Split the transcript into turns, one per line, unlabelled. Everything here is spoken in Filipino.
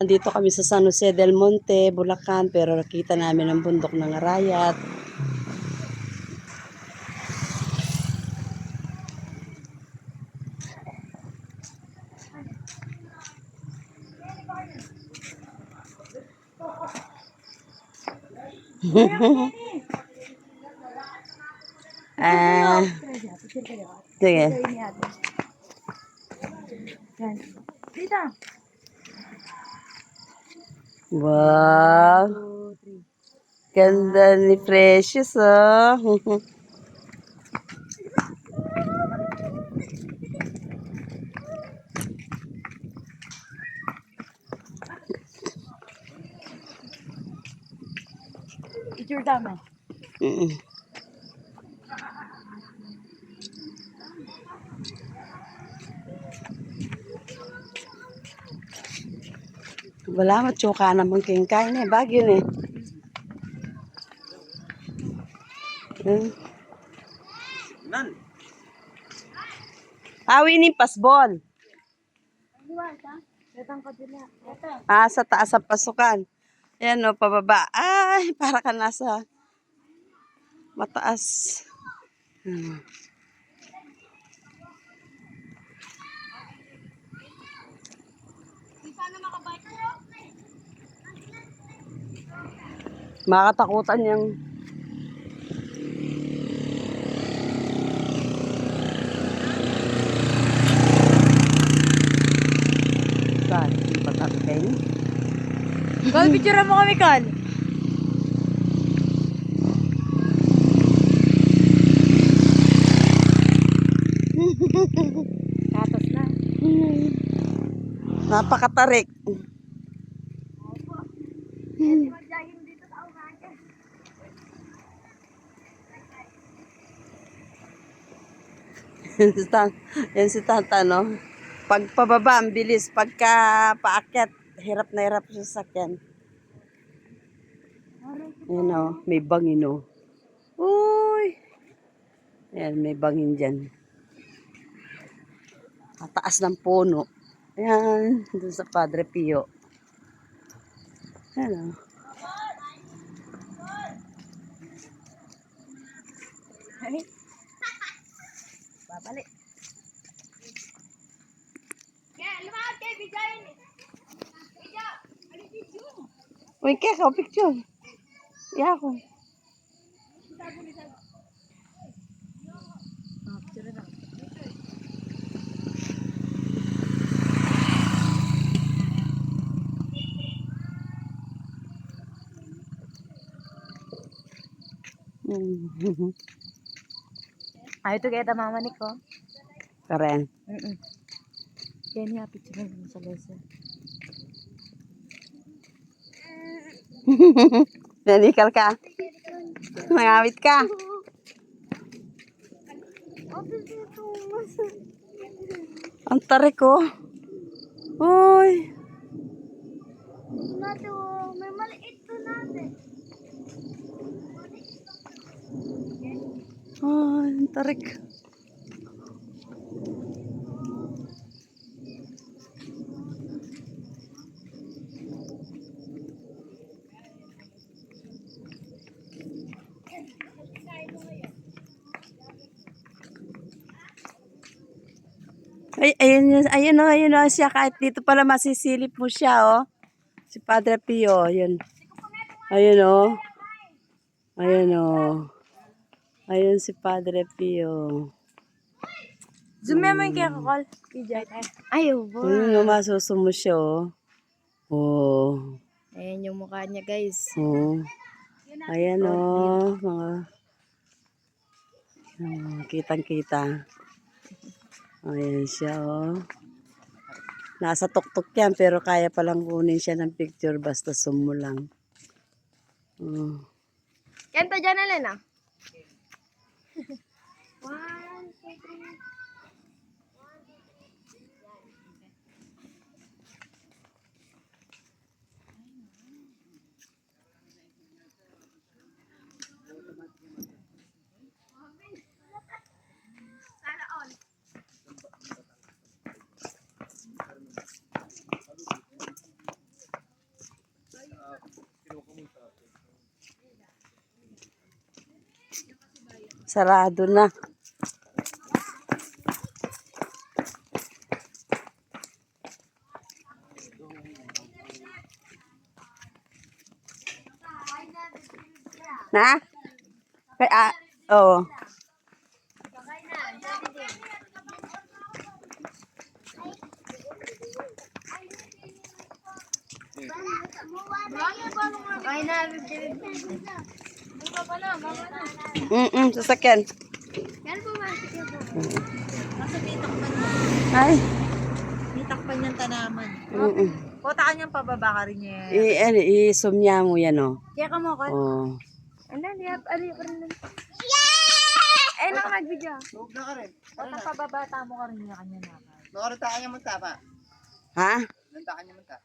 Nandito kami sa San Jose del Monte, Bulacan, pero nakita namin ang bundok ng Arayat. Sige. Wow. Ganda ni Precious, oh.
Picture dami.
Wala matsuka naman kingkain eh. Bagyo na eh. Hawi ni pasbol. Sa taas sa pasukan. Ayan o, pababa. Ay, para ka nasa mataas. Makatakutan yung patakay.
Kal, picture mo kami, Kal. Katos na.
Napakatarik. Yan si Tata, no? Pag pababa, ang bilis. Pagka paakyat, hirap na hirap sa sakyan. Yan o, may bangin o. Uy! Ayan, may bangin dyan. Kataas ng puno. Ayan, doon sa Padre Pio. Ayan o.
Babalik. Lumakad kayo, bigayin.
Uy, kaya ka, picture. Yeah, ako.
Picture na. Ay, ito kaya mama ni ko.
Karen.
Kaya niya, picture na sa lesa.
Nanikal ka. Mangawit ka. Ang tarik ko. Uy.
May maliit to natin.
Ay, ang tarik. Ay, ayun o siya. Kahit dito pala masisilip mo siya, oh. Si Padre Pio, yun. Ayun o. Ayun o. Ayun si Padre Pio.
Zoom mo yung kaya kakal. Ayaw po.
Ayun o, masusumo siya, oh. Oh.
Ayan yung mukha niya, guys.
Oh. Ayan o. Mga kitang-kita. Ayan siya, oh. Nasa tuktok yan, pero kaya palang kunin siya ng picture basta sumulang. Oh.
Yan to dyan na lang, ah. 1, 2, 3.
Sarado na. Na? Oo.
Kain na.
Sasakyan.
Yan po, ma.
Kasi may takpan yan.
Ay.
May takpan yung tanaman.
Mm.
Kota ka niyang pababa ka rin niya.
I-sumya mo yan, oh.
Kaya ka mo, Kol.
Oh.
Ano, liap. Ano, parang eh, naka mag-video.
Huwag na ka rin.
Kota pababa, tamo ka rin niya kanya na.
Nakarita ka niya munta pa.
Ha?
Nanta ka niya munta.